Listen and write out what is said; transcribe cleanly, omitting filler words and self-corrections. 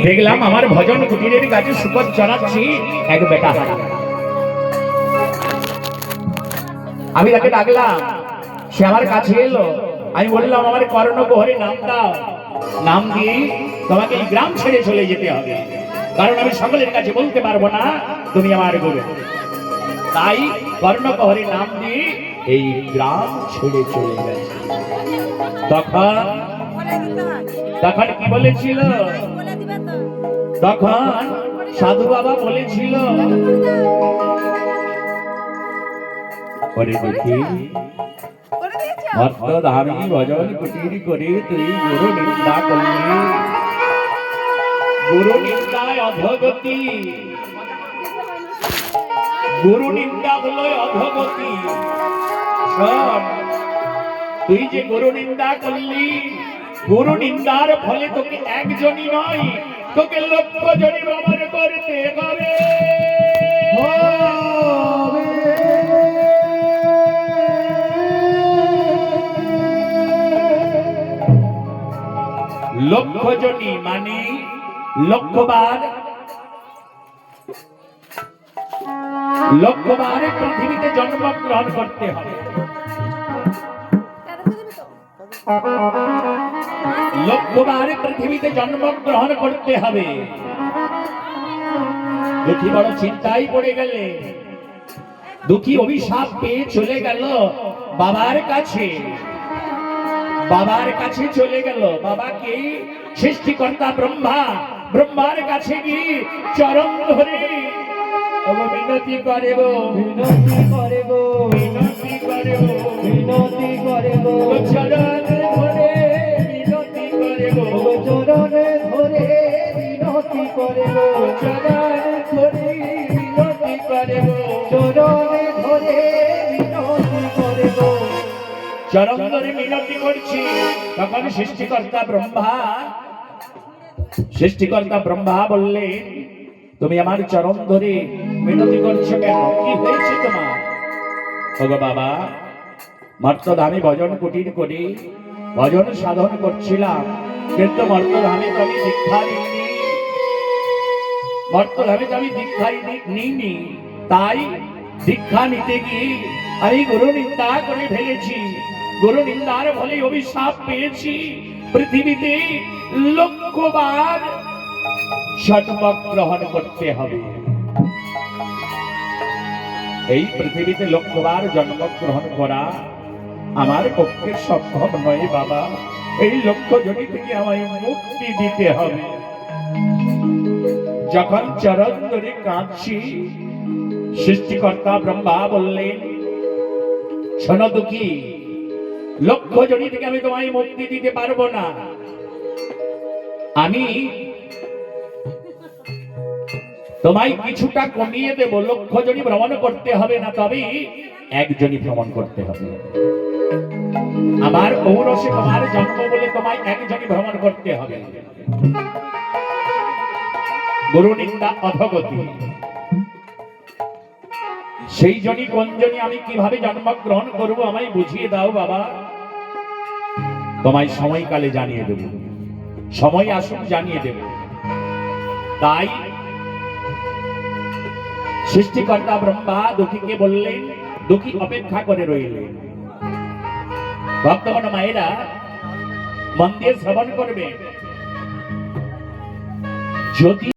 দেখলাম আমার ভজন কুটিরের কাছে শুকর চড়াচ্ছি এক বেটা হারা। আমি তাকে ডাকলাম, সে আমার কাছে এলো। আমি বললাম আমার কর্ণকুহরে নাম দাও, নাম দিয়ে তোমাকে এই গ্রাম ছেড়ে চলে যেতে হবে, কারণ আমি সকলের কাছে বলতে পারবো না তুমি আমার গুরু। তাই কর্ণকুহরে নাম দিয়ে এই গ্রাম ছেড়ে চলে গেছে। তখন তখন কি বলেছিল? তখন সাধু বাবা বলেছিল, দেখি ভক্তধামী ভজন কুটির করে তুই গুরু নিন্দা করলি, গুরু নিন্দায় অধগতি, গুরু নিন্দা হলো অধগতি। শোন, তুই যে গুরু নিন্দা করলি, গুরু নিন্দার ফলে তোকে একজনই নয়, তোকে লক্ষ জনই ব্যবহার করতে হবে। লক্ষ জনই মানে লক্ষবার, লক্ষবার পৃথিবীতে জন্মগ্রহণ করতে হবে। লক্ষবার পৃথিবীতে জন্মগ্রহণ করতে হবে। দুঃখী বড় চিন্তায় পড়ে গেলে, দুঃখী অভিশাপ পেয়ে চলে গেল বাবার কাছে। বাবার কাছে চলে গেল। বাবাকে সৃষ্টিকর্তা ব্রহ্মা, ব্রহ্মার কাছে গিয়ে চরণ ধরে মিনতি করে গো, মিনতি করে গো, মিনতি করে গো, মিনতি করে গো, চরণ ধরে মিনতি করে গো, চরণ ধরে মিনতি করে গো, চরণ ধরে মিনতি করে গো, চরণ ধরে মিনতি করে গো। চরণ ধরে মিনতি করছি। তখন সৃষ্টিকর্তা ব্রহ্মা বললেন, তুমি আমার চরণ ধরে মিনতি করছো কেন? কি হয়েছে তোমার? ওগো বাবা, মর্তধামে ভজন কুটির করে ভজন সাধন করছিলাম, কিন্তু মর্তধামে তো আমি দীক্ষা নিইনি, মর্তধামে তো আমি দীক্ষা নিইনি। তাই দীক্ষা নিতে গিয়ে আমি গুরু নিন্দা করে ফেলেছি। গুরু নিন্দার ফলে অভিশাপ পেয়েছি। পৃথিবীতে লক্ষবার জন্মগ্রহণ করতে হবে। এই পৃথিবীতে লক্ষবার জন্মগ্রহণ করা আমার পক্ষে সম্ভব নয় বাবা। এই লক্ষ জনি থেকে আমায় মুক্তি দিতে হবে। যখন চরণ ধরে কাঁদছি, সৃষ্টিকর্তা ব্রহ্মা বললেন, শোনো দুঃখী, লক্ষ জনি থেকে আমি তোমায় মুক্তি দিতে পারবো না। আমি তোমায় কিছুটা কমিয়ে দেব। লক্ষ জনি ভ্রমণ করতে হবে না, তবে একজনই ভ্রমণ করতে হবে। আমার ঔরসে তোমার জন্ম বলে তোমায় একজনই ভ্রমণ করতে হবে। গুরু নিন্দা অধগতি। সেই জনই কোন জনই, আমি কিভাবে জন্মগ্রহণ করব আমায় বুঝিয়ে দাও বাবা। তোমায় সময়কালে জানিয়ে দেব, সময় আসুক জানিয়ে দেব। তাই সৃষ্টিকর্তা ব্রহ্মা দুঃখীকে বললেন, দুঃখী অপেক্ষা করে রইলেন। ভক্তগণ মায়েরা মন দিয়ে শ্রবণ করবে। যদি